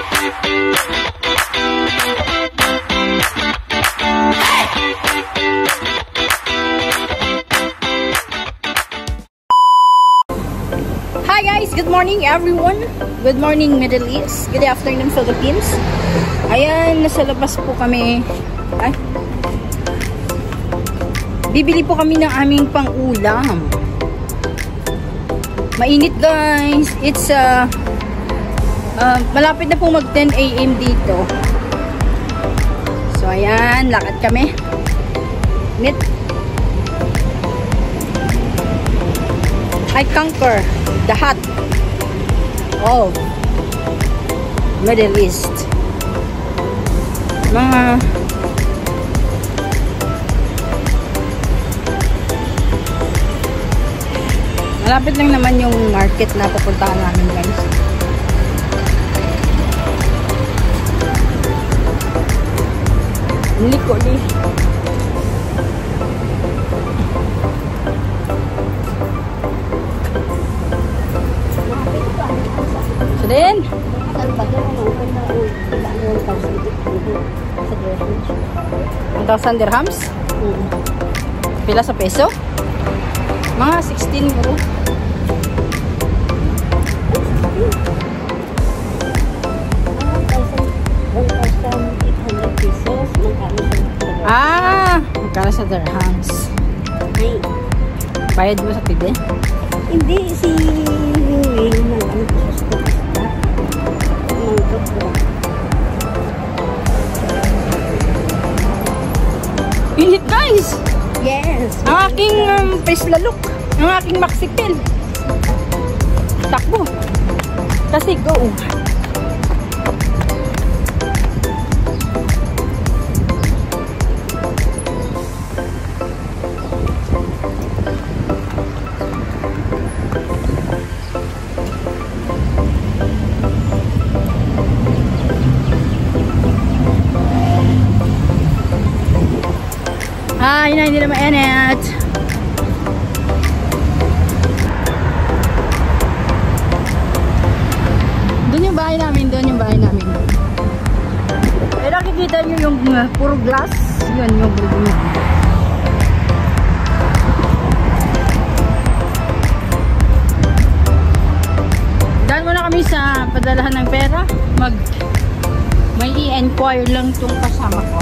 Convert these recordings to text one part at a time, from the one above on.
Hi guys, good morning everyone. Good morning Middle East. Good afternoon Philippines. Ayan, nasa labas po kami. Ay. Bibili po kami ng aming pang-ulam. Mainit guys. It's malapit na po mag 10 AM dito. So ayan, lakad kami. Init. I conquer the hot of Middle East. Mga malapit lang naman yung market na pupuntahan namin guys. Niliko di. So then 1,000 dirhams? Pila sa peso? Mga 16 euro. Magkano sa dirhams? Bayad mo sa pide? Hindi, si Wing nag-ano po sa stock. Init guys! Yes! Ang aking peslalok. Ang aking maxipil. Takbo. Kasi go. Ay, hindi na mainit. Doon yung bahay namin, Eh, nakikita nyo yung puro glass. Yun, yung building. Dahil muna kami sa padalahan ng pera. May i-enquire lang tong kasama ko.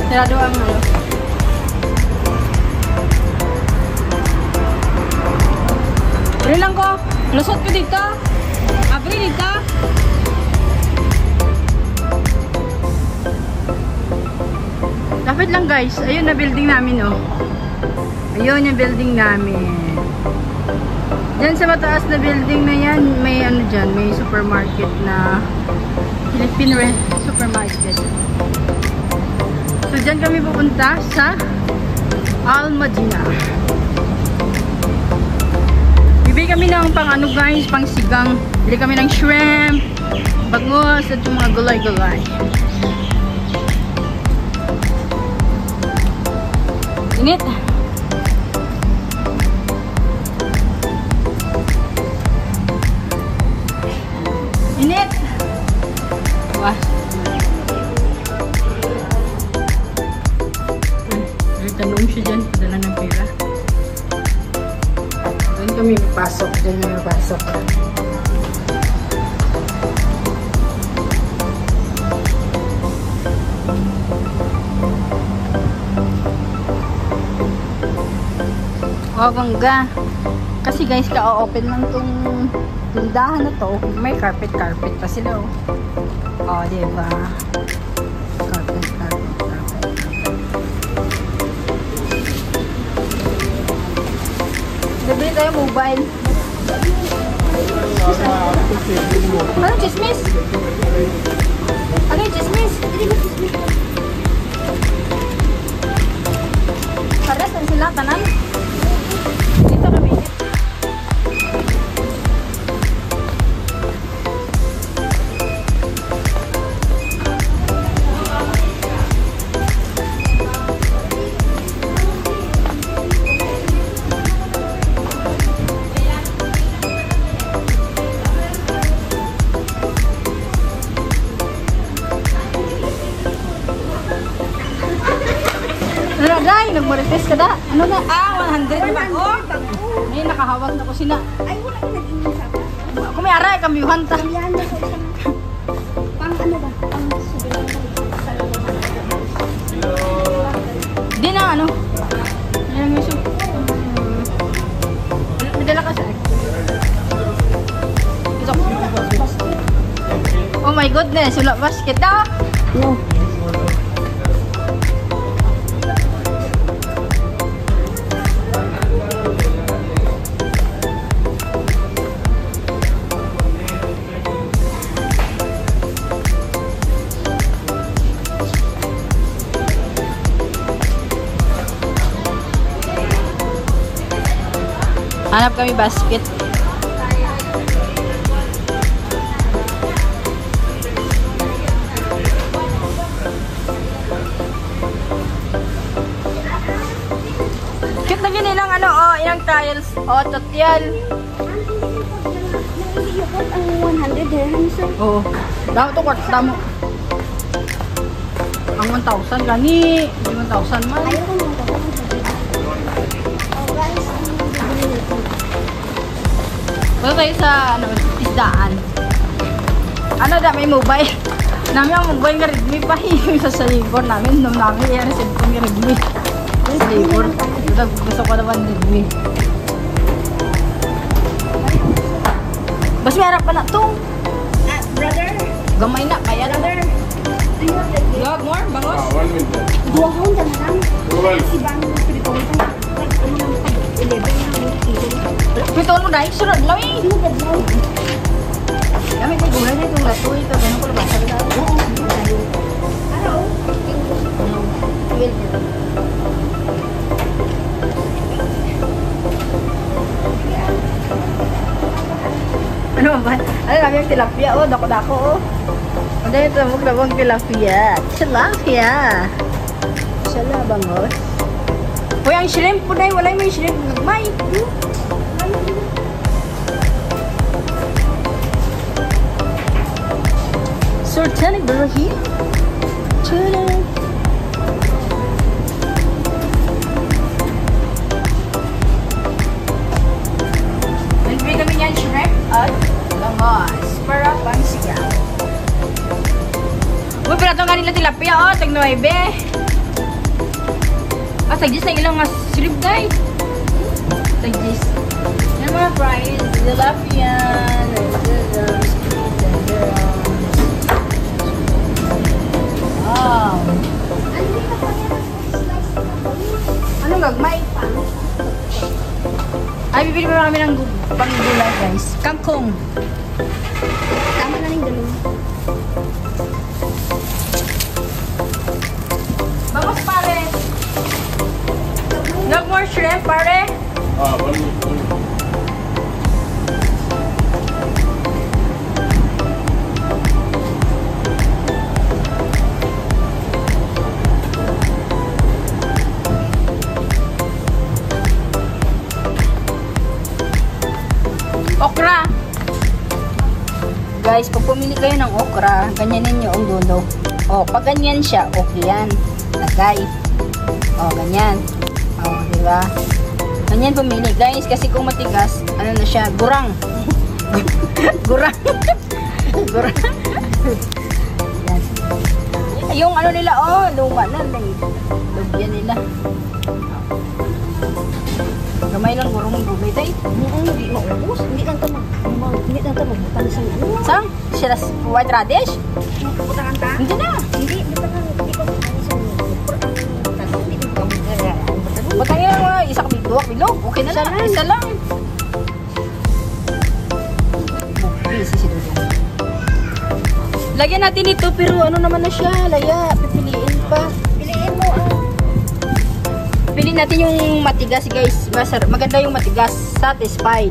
Sarado ang ano. Bri lang ko. Lusot ko dito. Abri dito. Lapit lang guys. Ayun na building namin oh. Ayun yung building namin. Diyan sa mataas na building na yan, may ano dyan, may supermarket na Philippine supermarket. So, dyan kami pupunta sa Al Madinah. Bibili kami ng pang ano guys, pang sigang. Bili kami ng shrimp, bangus, at yung mga gulay-gulay. Init. Init. Wah. Tanong siya dyan, dala ng pera. Doon kami pasok, dyan kami pasok. Oh, bangga. Kasi guys, ka-open lang tong tindahan na to. May carpet pa sila oh. Oh, diba? Carpet. Bibili tayo mobile. Ano chismis? Ano yung chismis? Pares na sila, tanan? Dito kami. Yes, kada. Ano na? 100 naman. Oh! May nakahawak na ko sina. Ay, wala ka nag-inom sa pa. Kung may aray, kamiyuhan ta. Yan na ko isang... Pang ano ba? Pang sabihin ko. Di na, ano? Yan ang iso. May dala ka sa ito. Oh my goodness, wala basket daw. No. Hanap kami basket. Cute na gini lang ano, oh, ilang tiles. Oh, totyal. Nangiyukot ang 100 dirhams, sir. Oo. Damo to, kwarta mo. Ang 1,000 gani. 1,000 man. Ayaw ko nung ito. Oh, guys, ang bibili nito. Punta tayo sa ano, isdaan. Ano da, may mobile. Namin ang mobile nga Redmi pa. Yung sa libor namin. Nung namin yan, cellphone nga Redmi. Sa libor. Gusto ko naman Redmi. Bas may harap pa na itong. Brother. Gamay na, kaya na. Brother. Gawag more, bangos. Dua ko na lang. Rural. Ibang pinito ko. Ano lang pag 11 na kilo. Pituon mo dahil, sunod lang eh. Ano gadlaw? Kami may gulay na itong lato ito. Ganun ko lang ba? Sabi na. Oo. Ano? Ano ba? Ano namin yung tilapia, oh. Dako-dako, oh. Ano yung tumog na bang tilapia? Tilapia! Sala, bangos. Uy, ang shrimp po dahil. Wala yung shrimp. Nagmay. Sultanic Burhi. Tuna. Nagpili kami niyan shrimp at bangos. Para pangsigaw. Uy, pero ito nga nila tilapia, oh. Tag-9. Ah, tag-10 na ilang mas shrimp, guys. Tag-10. Yan mga fries. Tilapia. Wow. Anong gagmay? Ay, bibili pa kami ng panggulay, guys. Kangkong. Tama na rin dalawa. Bangos, pare. No more shrimp, pare. Okra. Guys, pag pumili kayo ng okra, ganyanin nyo ang dulo. O, pag ganyan siya, okay yan. Lagay. O, ganyan. O, diba? Ganyan pumili, guys. Kasi kung matigas, ano na siya, gurang. Gurang. Gurang. Yan. Yung ano nila, oh, luma na. Lubyan nila. Gamay lang gurong mong gulay tayo. Hindi maubos. Hindi lang ito magbutan sa ano. Saan? Sila white radish? Butangan ta? Hindi na. Hindi. Butangan. Hindi ko Batang yan mga isa ka bilog. Okay na lang. Isa lang. Busy si Dudong. Lagyan natin ito pero ano naman na siya. Laya. Pipiliin pa. Piliin mo Piliin natin yung matigas, guys. Maganda yung matigas. Satisfied.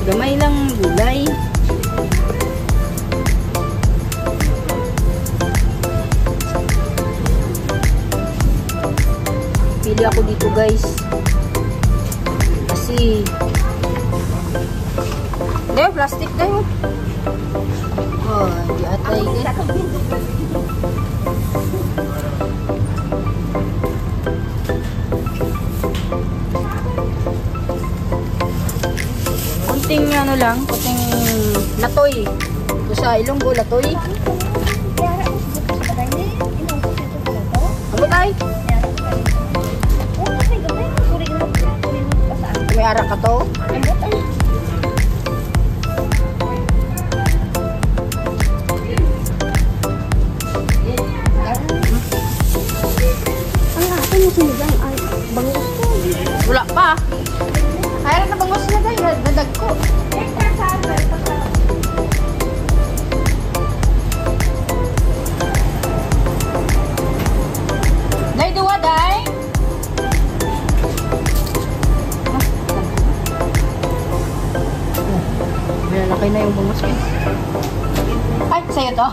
Gamay lang gulay. Pili ako dito, guys. Kasi plastic na yun. Oh. Oh, di atay. Kunting ano lang, kunting latoy. Ito sa Ilonggo, latoy. Ano tayo? May arak ka to? Wala pa. Kaya na bangos na tayo. Dadag ko. Day, duwa, day. Malaki na yung bangos ko. Ay, sa'yo to.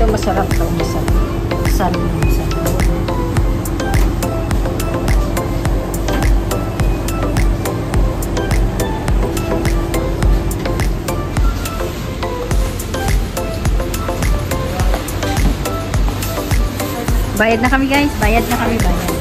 Masarap daw, masarap. Masarap. Bayad na kami guys. Bayad na kami. Bayad.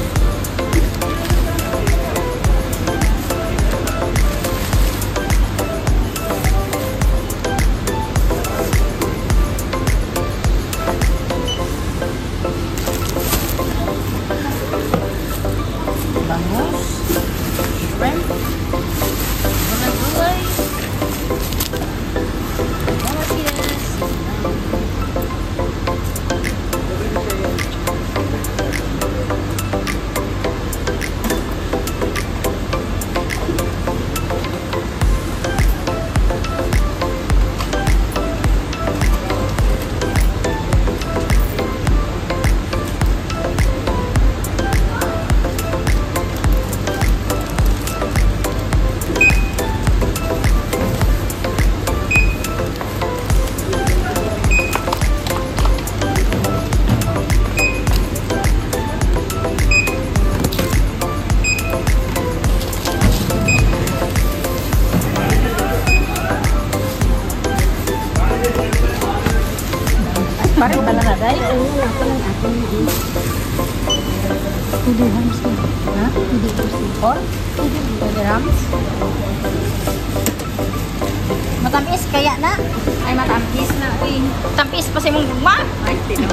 Parang pala na dahil. Hindi hams. Ha? Hindi or? Hindi hams. Matamis kaya na. Ay matamis na. Tamis pa sa mong gugma. Ay, tino.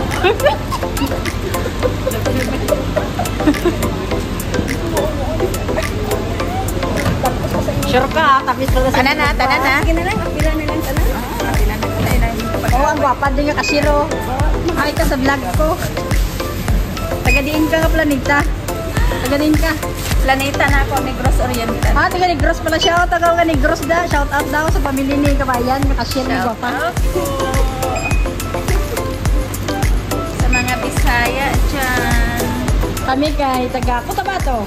Sure ka, tamis pa sa tanan na, tanan na. Sige na lang, pila na lang tanan. Oo, ang gwapa din nga kasiro. Makita sa vlog ko. Tagadiin ka nga, Planeta. Tagadiin ka. Planeta na ako, Negros Oriental. Ah, taga Negros pala siya. Taga ka Negros da. Shout out daw sa pamilya ni Kabayan. Kasiro ni gwapa. Sa mga Bisaya dyan. Kami kay taga Cotabato.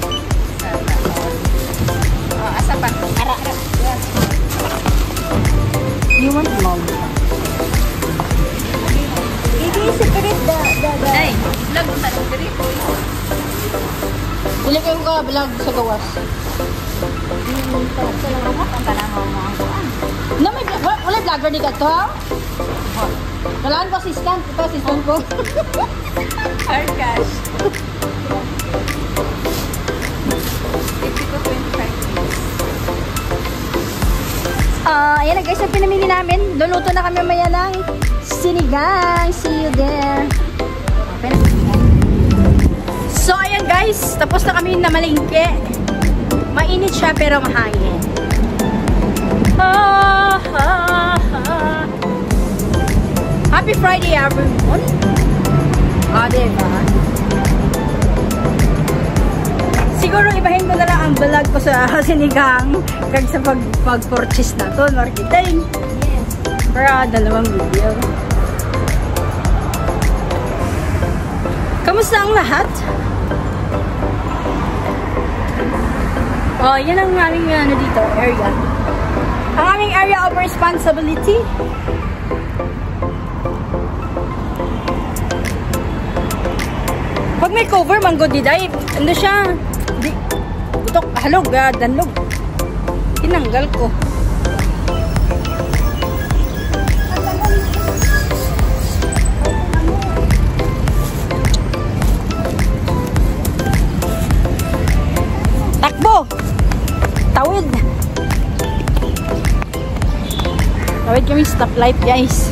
Oh, asa pa? Ara. Yes. You want vlog? Separate the ay, vlog sa diri ko. Dili kayo ka vlog sa gawas. No, may wala vlogger ni kato. Kailangan ko assistant. Ito assistant ko. Hard cash. 50 ko 25. Ayan na guys, ang pinamili namin. Luluto na kami maya ng sinigang. See you there. Okay. So, ayan guys. Tapos na kami na malingke. Mainit siya pero mahangin. Happy Friday everyone. Diba? Siguro ibahin ko na lang ang vlog ko sa sinigang kag sa pag-purchase na to, marketing. Yes. Para dalawang video. Kamusta ang lahat? Oh, yan ang aming ano dito, area. Ang aming area of responsibility. Pag may cover, manggod di dahil. Ano siya? Di, butok, halog, danlog. Tinanggal ko. Takbo! Tawid! Tawid kami stoplight, guys.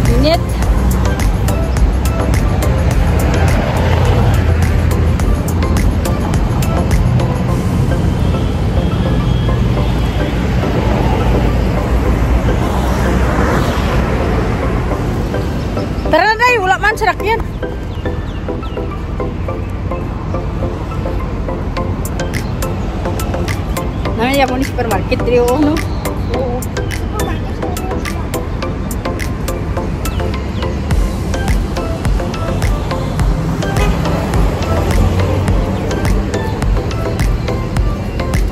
Init. Tara na tayo, wala man sarak yan. Namanya mo ni supermarket, Rio, no? Oo.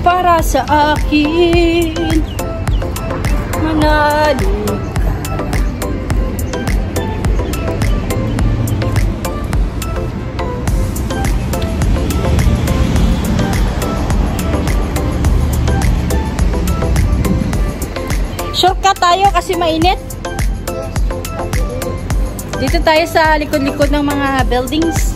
Para sa akin, manalig. Shortcut tayo kasi mainit. Dito tayo sa likod-likod ng mga buildings.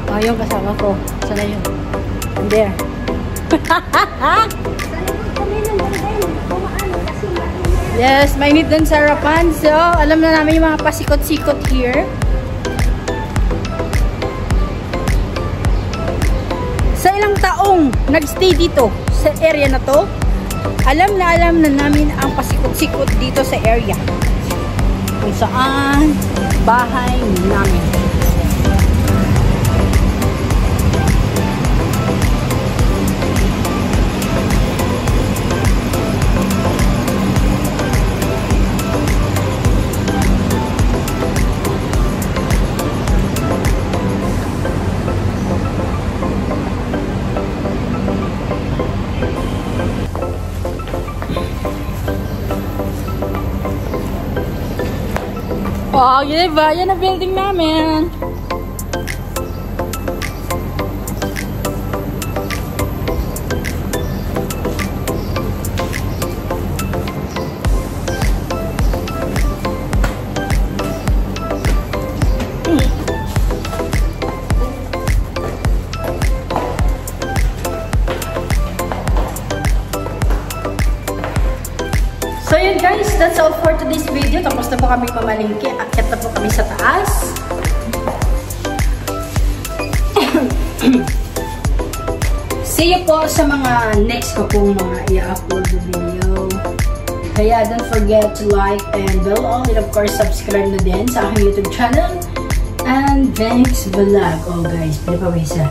Oh, yung kasama ko. Sana yun. And there. Yes, mainit dun sa harapan. So, alam na namin yung mga pasikot-sikot here. Sa ilang taong nagstay dito sa area na to, alam na namin ang pasikot-sikot dito sa area. Kung saan bahay namin. Oh, diba? Yan ang building namin. So yun guys, that's all for today's video. Tapos na po kami pamalingki. Akyat na po kami sa taas. See you po sa mga next ko pong mga i-upload na video. Kaya don't forget to like and bell all. And of course, subscribe na din sa aking YouTube channel. And thanks vlog. Oh guys, pinapawisan.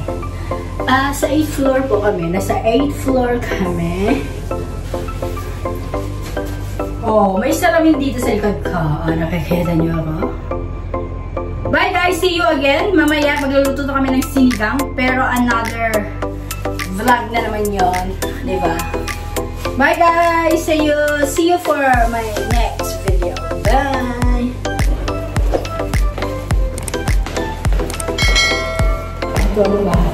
Sa 8th floor po kami. Nasa 8th floor kami. Oh, may salamin dito sa likod ko. Oh, nakikita nyo ako. Bye guys! See you again. Mamaya magluluto na kami ng sinigang. Pero another vlog na naman yon, diba? Bye guys! See you for my next video. Bye! Ito ang bahay.